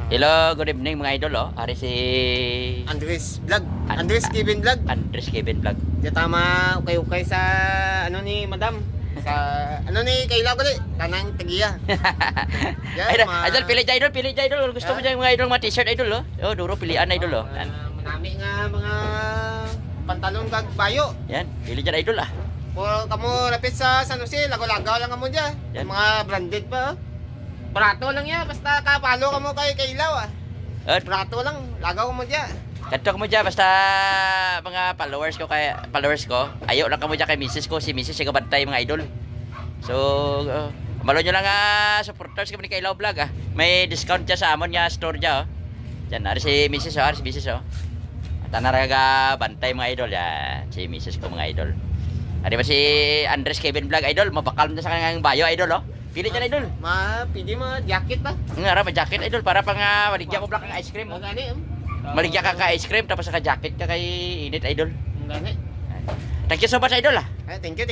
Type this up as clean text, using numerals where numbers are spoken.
Hello, good evening mga idol oh. Ari si Andres Vlog. Andres Kevin Vlog. Andres Kevin Vlog. Di tama ukay-ukay sa ano ni Madam. Sa ano ni Kayla ko tanang tagiya. Idol, pili dyan idol. Gusto mo dyan mga idol, mga t-shirt idol oh. Oh, duro pilian idol oh. Manami nga mga pantalon kag bayo. Yan, pili dyan idol ah. Puro kamo rapit sa San Jose, lagaw-lagaw lang kamo dyan. Yan. Mga branded pa. Barato lang yan, basta kapalo kamo kay Kayla ah. Barato lang, lagaw mo dyan. Kadto mo dyan, basta mga followers ko, ayaw lang kamo dyan kay misis ko, si misis siya kabantay mga idol. So, malo nyo lang supporters kami ni Kaylaw Vlog ah. May discount dyan sa amon niya store dyan oh. Dyan, ari si misis oh, ari si misis oh. At anaraga bantay mga idol, yan, si misis ko mga idol. Ari ba si Andres Kevin Vlog idol, mabakal na sa kanyang bayo idol oh. Pili dyan idol. Pwede mo jacket pa. Nga ra, jacket idol, para pang maligyan ko black ang ice cream oh. Gani. Maligyan ka ka ice cream tapos saka jacket ka kay init idol. Gani. Thank you so much idol ah. Thank you.